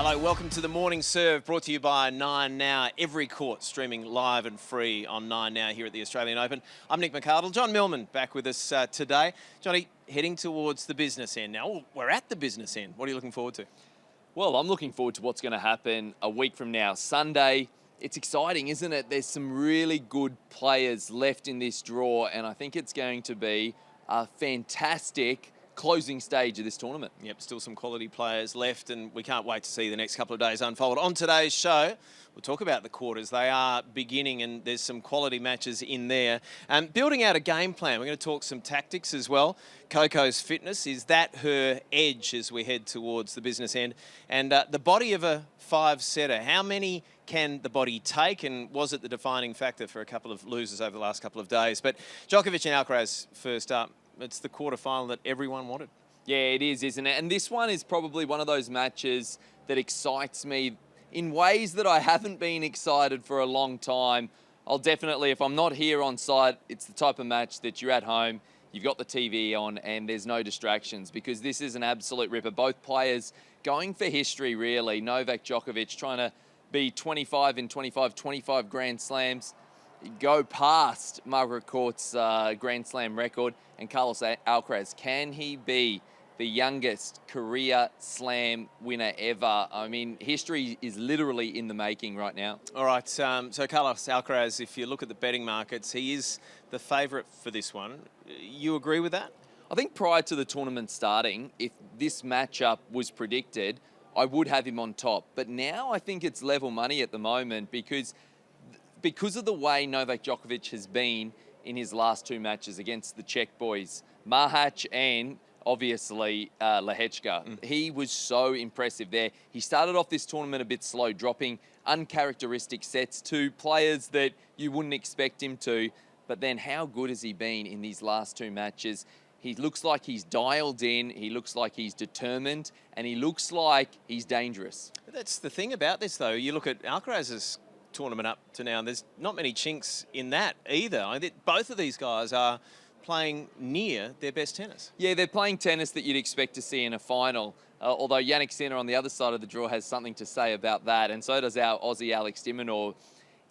Hello, welcome to the Morning Serve, brought to you by 9Now. Every court streaming live and free on 9Now here at the Australian Open. I'm Nick McArdle. John Millman back with us today. Johnny, heading towards the business end now. We're at the business end. What are you looking forward to? Well, I'm looking forward to what's going to happen a week from now, Sunday. It's exciting, isn't it? There's some really good players left in this draw, and I think it's going to be a fantastic closing stage of this tournament. Yep, still some quality players left, and we can't wait to see the next couple of days unfold. On today's show, we'll talk about the quarters. They are beginning, and there's some quality matches in there. Building out a game plan, we're going to talk some tactics as well. Coco's fitness, is that her edge as we head towards the business end? And the body of a five-setter, how many can the body take, and was it the defining factor for a couple of losers over the last couple of days? But Djokovic and Alcaraz first up. It's the quarterfinal that everyone wanted. Yeah, it is, isn't it? And this one is probably one of those matches that excites me in ways that I haven't been excited for a long time. I'll definitely, if I'm not here on site, it's the type of match that you're at home, you've got the TV on, and there's no distractions, because this is an absolute ripper. Both players going for history, really. Novak Djokovic trying to be 25 in 25 Grand Slams, go past Margaret Court's Grand Slam record, and Carlos Alcaraz. Can he be the youngest career slam winner ever? I mean, history is literally in the making right now. All right, so Carlos Alcaraz, if you look at the betting markets, he is the favourite for this one. You agree with that? I think prior to the tournament starting, if this matchup was predicted, I would have him on top. But now I think it's level money at the moment, because of the way Novak Djokovic has been in his last two matches against the Czech boys, Mahac and obviously Lehečka. He was so impressive there. He started off this tournament a bit slow, dropping uncharacteristic sets to players that you wouldn't expect him to. But then how good has he been in these last two matches? He looks like he's dialed in, he looks like he's determined, and he looks like he's dangerous. That's the thing about this, though. You look at Alcaraz's tournament up to now, and there's not many chinks in that either. I think both of these guys are playing near their best tennis. Yeah, they're playing tennis that you'd expect to see in a final, although Jannik Sinner on the other side of the draw has something to say about that, and so does our Aussie Alex de Minaur.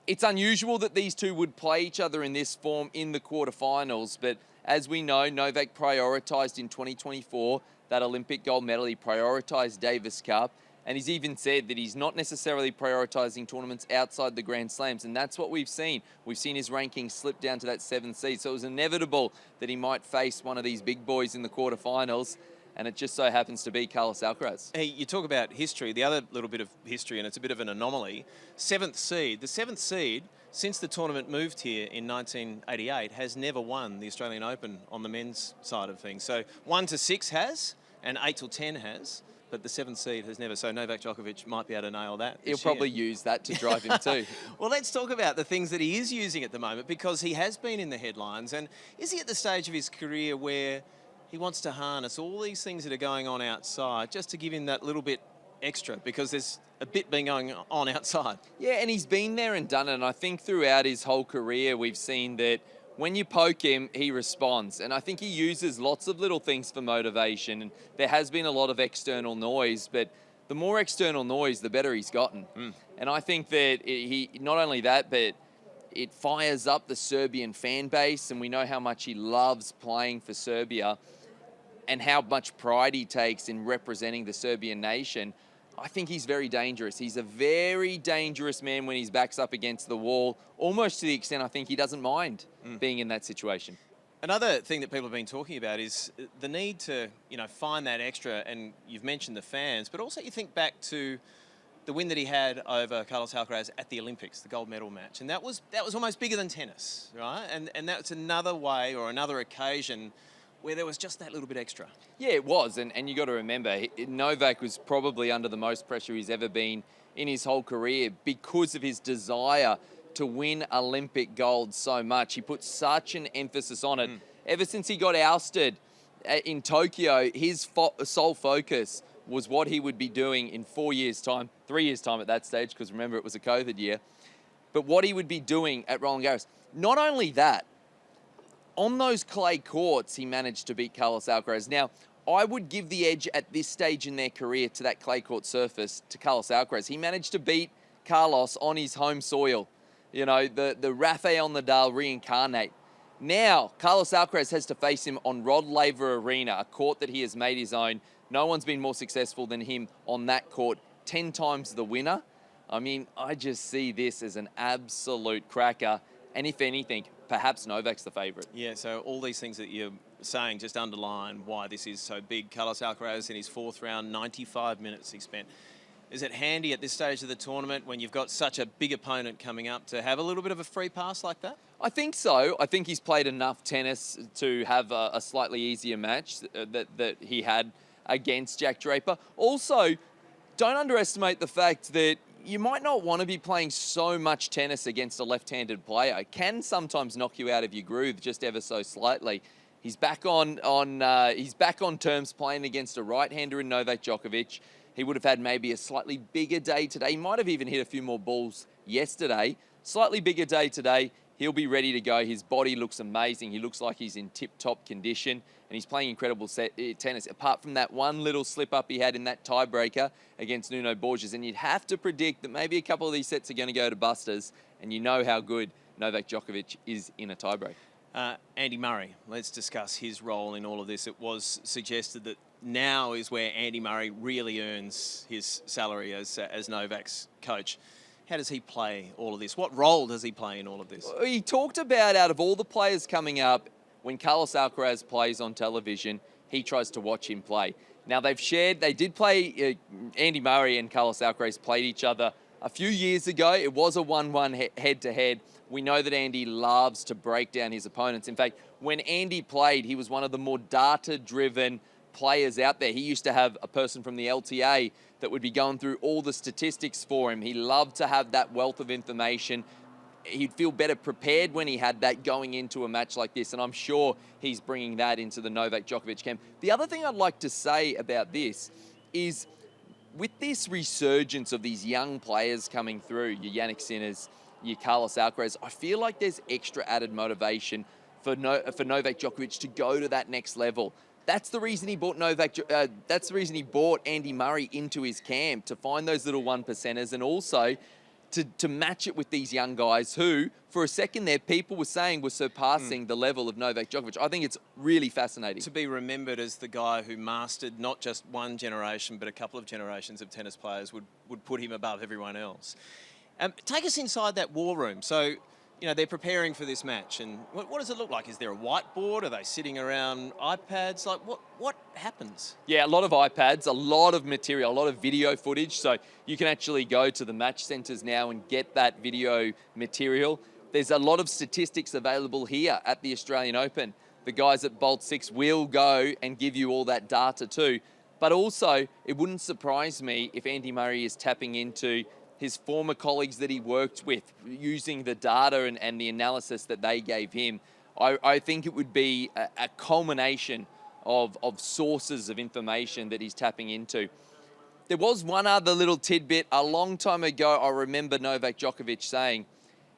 It's unusual that these two would play each other in this form in the quarterfinals, but as we know, Novak prioritised in 2024 that Olympic gold medal. He prioritised Davis Cup. And he's even said that he's not necessarily prioritising tournaments outside the Grand Slams. And that's what we've seen. We've seen his ranking slip down to that 7th seed. So it was inevitable that he might face one of these big boys in the quarterfinals. And it just so happens to be Carlos Alcaraz. Hey, you talk about history. The other little bit of history, and it's a bit of an anomaly, 7th seed. The 7th seed, since the tournament moved here in 1988, has never won the Australian Open on the men's side of things. So 1 to 6 has, and 8 till 10 has. But the 7th seed has never, so Novak Djokovic might be able to nail that. He'll probably use that to drive him too. Well, let's talk about the things that he is using at the moment, because he has been in the headlines. And is he at the stage of his career where he wants to harness all these things that are going on outside just to give him that little bit extra, because there's a bit been going on outside? Yeah, and he's been there and done it. And I think throughout his whole career, we've seen that when you poke him, he responds. And I think he uses lots of little things for motivation. And there has been a lot of external noise, but the more external noise, the better he's gotten. And I think that he, not only that, but it fires up the Serbian fan base. And we know how much he loves playing for Serbia and how much pride he takes in representing the Serbian nation. I think he's very dangerous. He's a very dangerous man when his back's up against the wall, almost to the extent I think he doesn't mind being in that situation. Another thing that people have been talking about is the need to, find that extra, and you've mentioned the fans, but also you think back to the win that he had over Carlos Alcaraz at the Olympics, the gold medal match, and that was almost bigger than tennis, right? And that's another way or another occasion where there was just that little bit extra. Yeah, it was. And you got to remember, Novak was probably under the most pressure he's ever been in his whole career because of his desire to win Olympic gold so much. He put such an emphasis on it. Ever since he got ousted in Tokyo, his sole focus was what he would be doing in 4 years' time, 3 years' time at that stage, because remember, it was a COVID year, but what he would be doing at Roland Garros. Not only that, on those clay courts, he managed to beat Carlos Alcaraz. Now, I would give the edge at this stage in their career to that clay court surface to Carlos Alcaraz. He managed to beat Carlos on his home soil. You know, the Rafael Nadal reincarnate. Now, Carlos Alcaraz has to face him on Rod Laver Arena, a court that he has made his own. No one's been more successful than him on that court, 10 times the winner. I mean, I just see this as an absolute cracker. And if anything, perhaps Novak's the favourite. Yeah, so all these things that you're saying just underline why this is so big. Carlos Alcaraz in his fourth round, 95 minutes he spent. Is it handy at this stage of the tournament when you've got such a big opponent coming up to have a little bit of a free pass like that? I think so. I think he's played enough tennis to have a slightly easier match that he had against Jack Draper. Also, don't underestimate the fact that you might not want to be playing so much tennis against a left-handed player. It can sometimes knock you out of your groove just ever so slightly. He's back on terms playing against a right-hander in Novak Djokovic. He would have had maybe a slightly bigger day today. He might have even hit a few more balls yesterday. Slightly bigger day today. He'll be ready to go. His body looks amazing. He looks like he's in tip-top condition, and he's playing incredible tennis, apart from that one little slip-up he had in that tiebreaker against Nuno Borges. And you'd have to predict that maybe a couple of these sets are going to go to busters, and you know how good Novak Djokovic is in a tiebreak. Andy Murray, let's discuss his role in all of this. It was suggested that now is where Andy Murray really earns his salary as Novak's coach. How does he play all of this? What role does he play in all of this? He talked about, out of all the players coming up, when Carlos Alcaraz plays on television, he tries to watch him play. Now, they did play, Andy Murray and Carlos Alcaraz played each other a few years ago. It was a 1-1 head-to-head. We know that Andy loves to break down his opponents. In fact, when Andy played, he was one of the more data-driven players out there. He used to have a person from the LTA that would be going through all the statistics for him. He loved to have that wealth of information. He'd feel better prepared when he had that going into a match like this, and I'm sure he's bringing that into the Novak Djokovic camp. The other thing I'd like to say about this is, with this resurgence of these young players coming through, your Jannik Sinners, your Carlos Alcaraz, I feel like there's extra added motivation for Novak Djokovic to go to that next level. That's the reason he bought that's the reason he bought Andy Murray into his camp, to find those little 1%ers, and also to match it with these young guys who, for a second there, people were saying were surpassing the level of Novak Djokovic. I think it's really fascinating. To be remembered as the guy who mastered not just one generation, but a couple of generations of tennis players would put him above everyone else. Take us inside that war room. So, you know, they're preparing for this match, and what does it look like? Is there a whiteboard? Are they sitting around iPads? Like, what happens? Yeah, a lot of iPads, a lot of material, a lot of video footage. So you can actually go to the match centres now and get that video material. There's a lot of statistics available here at the Australian Open. The guys at Bolt 6 will go and give you all that data too. But also, it wouldn't surprise me if Andy Murray is tapping into his former colleagues that he worked with, using the data and the analysis that they gave him. I think it would be a culmination of sources of information that he's tapping into. There was one other little tidbit. A long time ago, I remember Novak Djokovic saying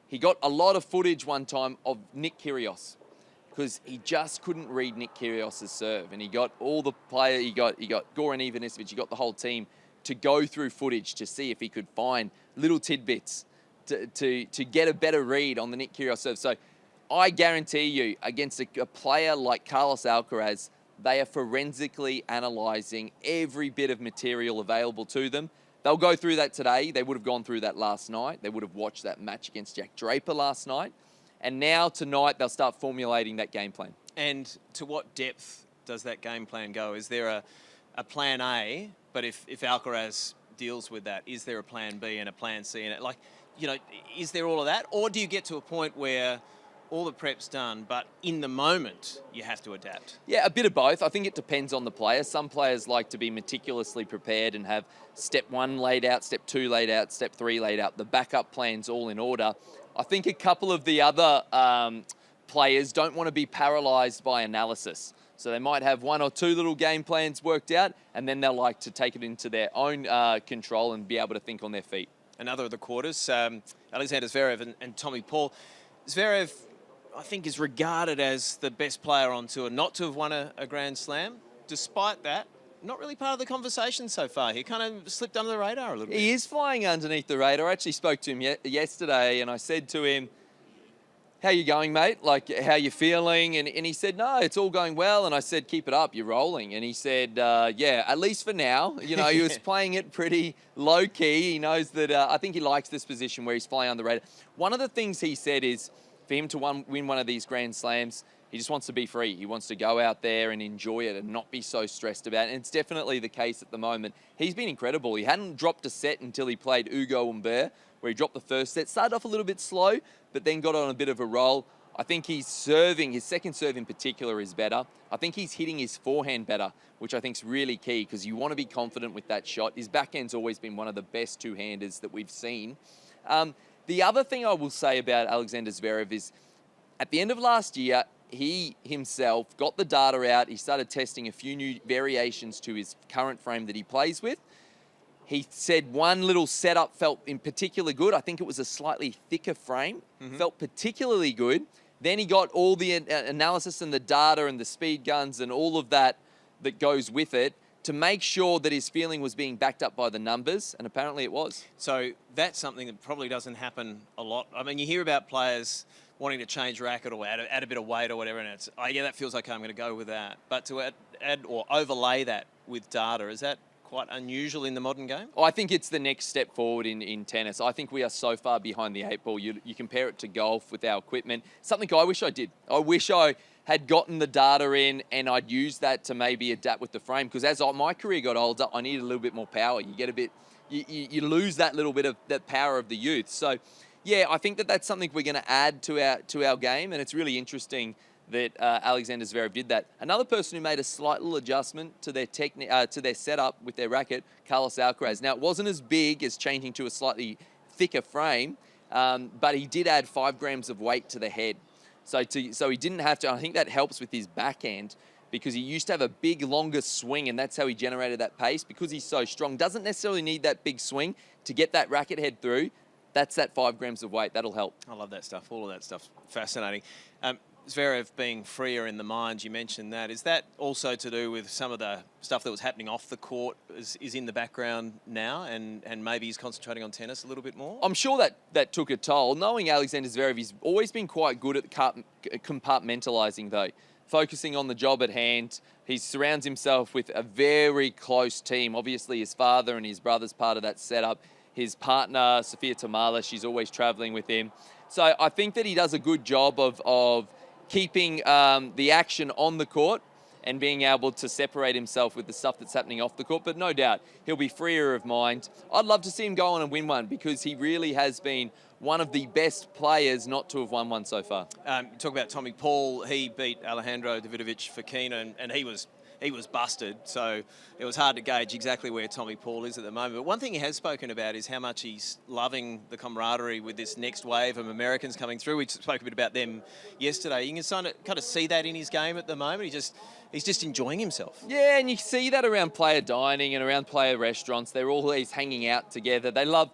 he got a lot of footage one time of Nick Kyrgios, because he just couldn't read Nick Kyrgios' serve. And he got all the players, he got Goran Ivanisevic, he got the whole team to go through footage to see if he could find little tidbits to get a better read on the Nick Kyrgios serve. So I guarantee you, against a player like Carlos Alcaraz, they are forensically analysing every bit of material available to them. They'll go through that today. They would have gone through that last night. They would have watched that match against Jack Draper last night. And now, tonight, they'll start formulating that game plan. And to what depth does that game plan go? Is there a plan A, but if Alcaraz deals with that, is there a plan B and a plan C? And like, you know, is there all of that? Or do you get to a point where all the prep's done, but in the moment, you have to adapt? Yeah, a bit of both. I think it depends on the player. Some players like to be meticulously prepared and have step 1 laid out, step 2 laid out, step 3 laid out, the backup plans all in order. I think a couple of the other players don't want to be paralysed by analysis. So they might have 1 or 2 little game plans worked out, and then they'll like to take it into their own control and be able to think on their feet. Another of the quarters, Alexander Zverev and Tommy Paul. Zverev I think, is regarded as the best player on tour not to have won a Grand Slam. Despite that, not really part of the conversation so far. He kind of slipped under the radar a little bit. He is flying underneath the radar. I actually spoke to him yesterday, and I said to him, how you going, mate? Like, how you feeling? And he said, no, it's all going well. And I said, keep it up, you're rolling. And he said, yeah, at least for now. You know, he was playing it pretty low-key. He knows that, I think he likes this position where he's flying under the radar. One of the things he said is, for him to win one of these Grand Slams, he just wants to be free. He wants to go out there and enjoy it and not be so stressed about it. And it's definitely the case at the moment. He's been incredible. He hadn't dropped a set until he played Hugo Humbert, where he dropped the first set. Started off a little bit slow, but then got on a bit of a roll. I think he's serving, his second serve in particular is better. I think he's hitting his forehand better, which I think is really key because you want to be confident with that shot. His backhand's always been one of the best two-handers that we've seen. The other thing I will say about Alexander Zverev is at the end of last year, he himself got the data out. He started testing a few new variations to his current frame that he plays with. He said one little setup felt in particular good. I think it was a slightly thicker frame, felt particularly good. Then he got all the analysis and the data and the speed guns and all of that that goes with it to make sure that his feeling was being backed up by the numbers, and apparently it was. So that's something that probably doesn't happen a lot. I mean, you hear about players wanting to change racket or add a bit of weight or whatever, and it's, oh yeah, that feels okay, I'm going to go with that. But to add or overlay that with data, is that quite unusual in the modern game? I think it's the next step forward in tennis. I think we are so far behind the eight ball. You compare it to golf with our equipment. Something I wish I did. I wish I had gotten the data in and I'd used that to maybe adapt with the frame, because as my career got older, I needed a little bit more power. You get a bit, you lose that little bit of that power of the youth. So yeah, I think that that's something we're going to add to our game, and it's really interesting that Alexander Zverev did that. Another person who made a slight little adjustment to their setup with their racket, Carlos Alcaraz. Now, it wasn't as big as changing to a slightly thicker frame, but he did add 5 grams of weight to the head. So he didn't have to. I think that helps with his backhand, because he used to have a big, longer swing, and that's how he generated that pace. Because he's so strong, doesn't necessarily need that big swing to get that racket head through. That's that 5 grams of weight. That'll help. I love that stuff. All of that stuff. Fascinating. Zverev being freer in the mind, you mentioned that. Is that also to do with some of the stuff that was happening off the court is in the background now, and maybe he's concentrating on tennis a little bit more? I'm sure that took a toll. Knowing Alexander Zverev, he's always been quite good at compartmentalising, though. Focusing on the job at hand. He surrounds himself with a very close team. Obviously, his father and his brother's part of that setup. His partner, Sofia Tamala, she's always travelling with him. So I think that he does a good job of keeping the action on the court and being able to separate himself with the stuff that's happening off the court. But no doubt, he'll be freer of mind. I'd love to see him go on and win one, because he really has been one of the best players not to have won one so far. Talk about Tommy Paul. He beat Alejandro Davidovich Fokina, and he was busted, so it was hard to gauge exactly where Tommy Paul is at the moment. But one thing he has spoken about is how much he's loving the camaraderie with this next wave of Americans coming through. We spoke a bit about them yesterday. You can kind of see that in his game at the moment. He's just enjoying himself. Yeah, and you see that around player dining and around player restaurants. They're always hanging out together. They love...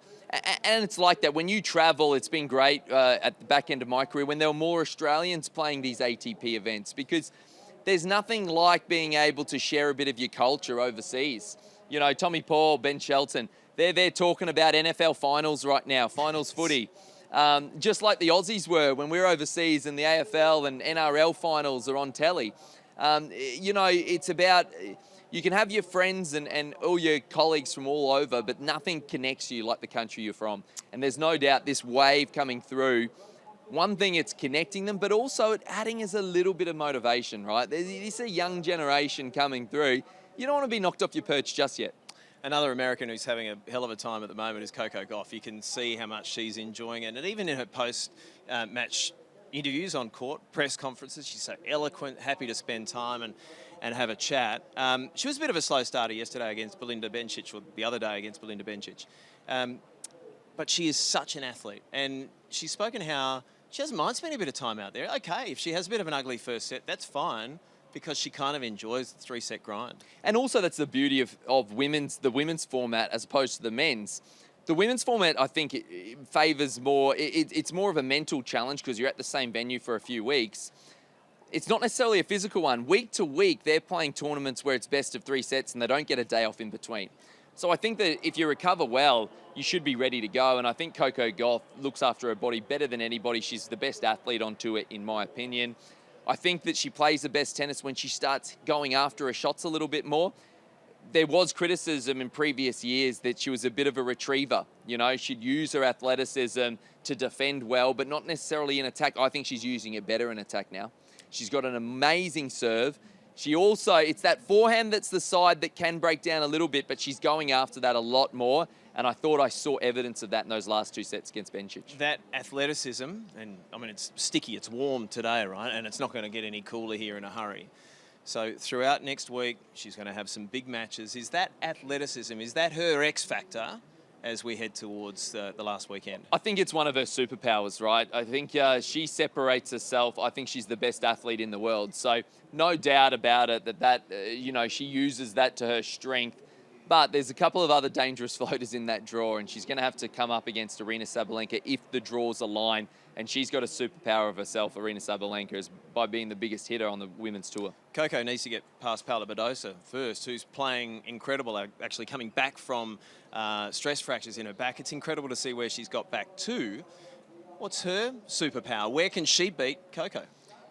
And it's like that. When you travel, it's been great at the back end of my career when there were more Australians playing these ATP events, because there's nothing like being able to share a bit of your culture overseas. You know, Tommy Paul, Ben Shelton, they're talking about NFL finals right now, finals footy. Just like the Aussies were when we were overseas, and the AFL and NRL finals are on telly. You know, it's about... You can have your friends and all your colleagues from all over, but nothing connects you like the country you're from. And there's no doubt this wave coming through, one thing, it's connecting them, but also it adding as a little bit of motivation, right? There's a young generation coming through. You don't want to be knocked off your perch just yet. Another American who's having a hell of a time at the moment is Coco Gauff. You can see how much she's enjoying it. And even in her post-match interviews on court, press conferences, she's so eloquent, happy to spend time and have a chat. She was a bit of a slow starter yesterday against Belinda Bencic, or the other day against Belinda Bencic. But she is such an athlete. And she's spoken how she doesn't mind spending a bit of time out there. Okay, if she has a bit of an ugly first set, that's fine, because she kind of enjoys the 3-set grind. And also that's the beauty of the women's format as opposed to the men's. The women's format, I think, it favours more. It's more of a mental challenge because you're at the same venue for a few weeks. It's not necessarily a physical one. Week to week, they're playing tournaments where it's best of 3 sets and they don't get a day off in between. So I think that if you recover well, you should be ready to go. And I think Coco Gauff looks after her body better than anybody. She's the best athlete on tour, in my opinion. I think that she plays the best tennis when she starts going after her shots a little bit more. There was criticism in previous years that she was a bit of a retriever. You know, she'd use her athleticism to defend well, but not necessarily in attack. I think she's using it better in attack now. She's got an amazing serve. She also, it's that forehand that's the side that can break down a little bit, but she's going after that a lot more. And I thought I saw evidence of that in those last 2 sets against Bencic. That athleticism, and I mean, it's sticky, it's warm today, right? And it's not going to get any cooler here in a hurry. So throughout next week, she's going to have some big matches. Is that athleticism, is that her X factor as we head towards the last weekend? I think it's one of her superpowers, right? I think she separates herself. I think she's the best athlete in the world. So no doubt about it that you know, she uses that to her strength. But there's a couple of other dangerous floaters in that draw, and she's going to have to come up against Aryna Sabalenka if the draws align. And she's got a superpower of herself, Aryna Sabalenka, is by being the biggest hitter on the women's tour. Coco needs to get past Paula Badosa first, who's playing incredible, actually coming back from stress fractures in her back. It's incredible to see where she's got back to. What's her superpower? Where can she beat Coco?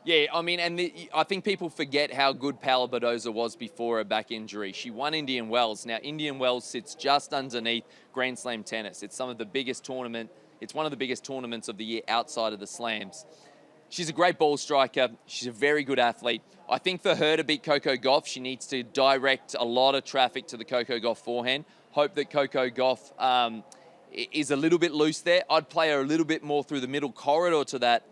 Yeah, I mean, and I think people forget how good Paula Badosa was before her back injury. She won Indian Wells. Now, Indian Wells sits just underneath Grand Slam tennis. It's one of the biggest tournaments of the year outside of the slams. She's a great ball striker. She's a very good athlete. I think for her to beat Coco Gauff, she needs to direct a lot of traffic to the Coco Gauff forehand. Hope that Coco Gauff is a little bit loose there. I'd play her a little bit more through the middle corridor to that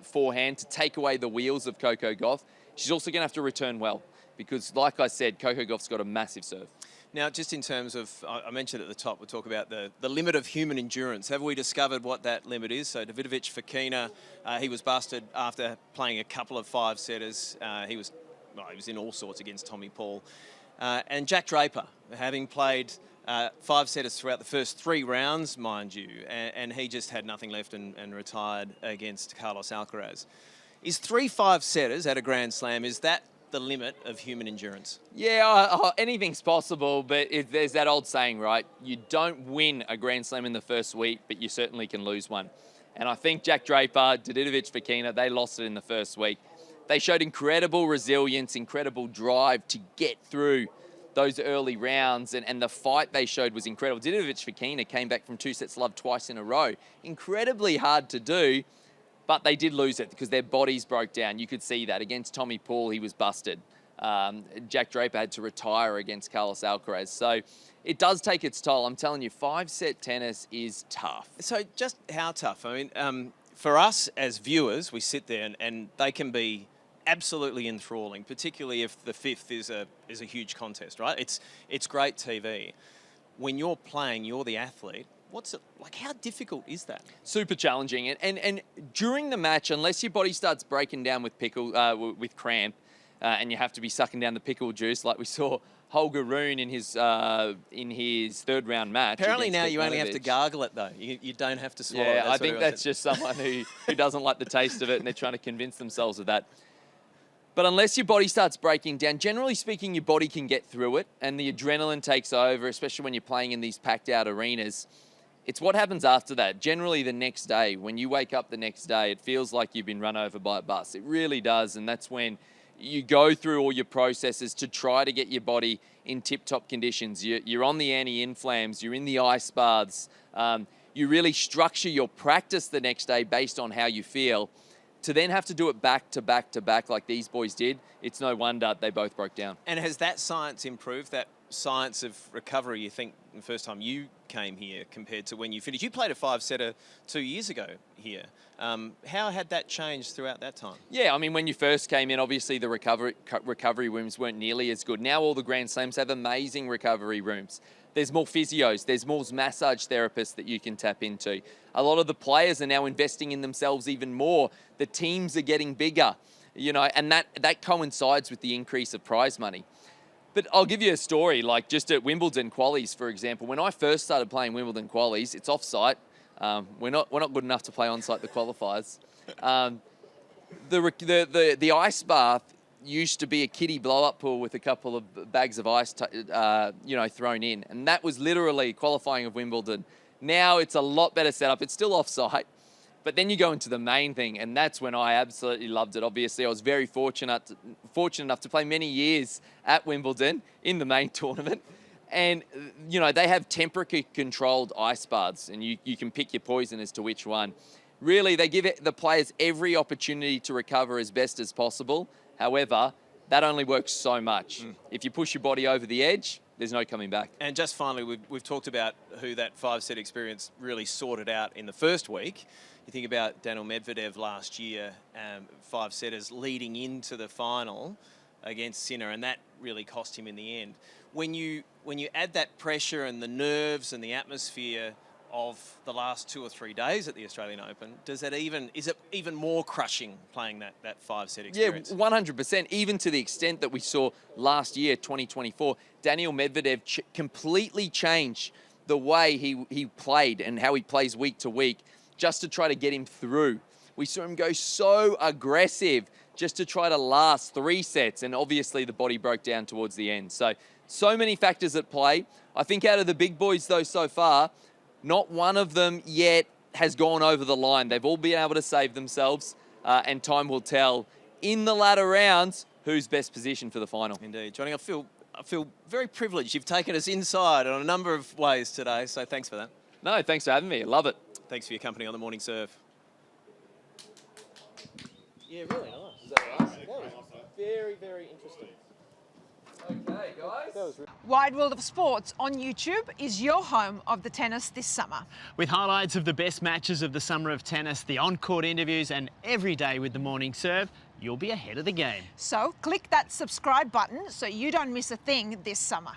forehand to take away the wheels of Coco Gauff. She's also going to have to return well because, like I said, Coco Gauff's got a massive serve. Now, just in terms of, I mentioned at the top, we'll talk about the limit of human endurance. Have we discovered what that limit is? So Davidovich Fokina, he was busted after playing a couple of 5-setters. He was in all sorts against Tommy Paul. And Jack Draper, having played 5-setters throughout the first 3 rounds, mind you, and he just had nothing left and retired against Carlos Alcaraz. Is 3 5-setters at a Grand Slam, is that the limit of human endurance? Yeah, anything's possible, but there's that old saying, right? You don't win a Grand Slam in the first week, but you certainly can lose one. And I think Jack Draper, Davidovich Fokina, they lost it in the first week. They showed incredible resilience, incredible drive to get through those early rounds, and the fight they showed was incredible. Davidovich Fokina came back from 2 sets love twice in a row. Incredibly hard to do, but they did lose it because their bodies broke down. You could see that. Against Tommy Paul, he was busted. Jack Draper had to retire against Carlos Alcaraz. So it does take its toll. I'm telling you, 5-set tennis is tough. So just how tough? I mean, for us as viewers, we sit there and they can be absolutely enthralling, particularly if the 5th is a huge contest, right? It's great TV. When you're playing, you're the athlete. What's it like? How difficult is that? Super challenging, and during the match, unless your body starts breaking down with with cramp, and you have to be sucking down the pickle juice, like we saw Holger Rune in his 3rd round match. Apparently now you only have to gargle it though. You don't have to swallow it. Yeah, I think that's just someone who doesn't like the taste of it, and they're trying to convince themselves of that. But unless your body starts breaking down, generally speaking, your body can get through it, and the adrenaline takes over, especially when you're playing in these packed out arenas. It's what happens after that. Generally the next day, when you wake up the next day, it feels like you've been run over by a bus. It really does, and that's when you go through all your processes to try to get your body in tip-top conditions. You're on the anti-inflams, you're in the ice baths. You really structure your practice the next day based on how you feel. To then have to do it back to back to back like these boys did, it's no wonder they both broke down. And has that science improved, that science of recovery, you think, the first time you came here compared to when you finished? You played a 5-setter 2 years ago here. How had that changed throughout that time? Yeah, I mean, when you first came in, obviously the recovery rooms weren't nearly as good. Now all the Grand Slams have amazing recovery rooms. There's more physios, there's more massage therapists that you can tap into. A lot of the players are now investing in themselves even more. The teams are getting bigger, you know, and that coincides with the increase of prize money. But I'll give you a story, like just at Wimbledon qualies, for example. When I first started playing Wimbledon qualies, it's off-site. We're not good enough to play on-site the qualifiers. The ice bath used to be a kiddie blow-up pool with a couple of bags of ice, thrown in, and that was literally qualifying of Wimbledon. Now it's a lot better setup. It's still off-site, but then you go into the main thing, and that's when I absolutely loved it. Obviously, I was very fortunate enough to play many years at Wimbledon in the main tournament. And, they have temperature-controlled ice baths, and you can pick your poison as to which one. Really, they give the players every opportunity to recover as best as possible. However, that only works so much. If you push your body over the edge, there's no coming back. And just finally, we've talked about who that 5-set experience really sorted out in the first week. You think about Daniil Medvedev last year, 5-setters leading into the final against Sinner, and that really cost him in the end. When you add that pressure and the nerves and the atmosphere of the last 2 or 3 days at the Australian Open, is it even more crushing playing that 5-set experience? Yeah, 100%. Even to the extent that we saw last year, 2024, Daniil Medvedev completely changed the way he played and how he plays week to week just to try to get him through. We saw him go so aggressive just to try to last 3 sets, and obviously the body broke down towards the end. So many factors at play. I think out of the big boys, though, so far, not one of them yet has gone over the line. They've all been able to save themselves, and time will tell in the latter rounds who's best positioned for the final. Indeed. Johnny, I feel very privileged. You've taken us inside on a number of ways today, so thanks for that. No, thanks for having me. I love it. Thanks for your company on the Morning Serve. Yeah, really nice. Is that right? That was very, very interesting. Okay, guys. Wide World of Sports on YouTube is your home of the tennis this summer. With highlights of the best matches of the summer of tennis, the on-court interviews and every day with the Morning Serve, you'll be ahead of the game. So click that subscribe button so you don't miss a thing this summer.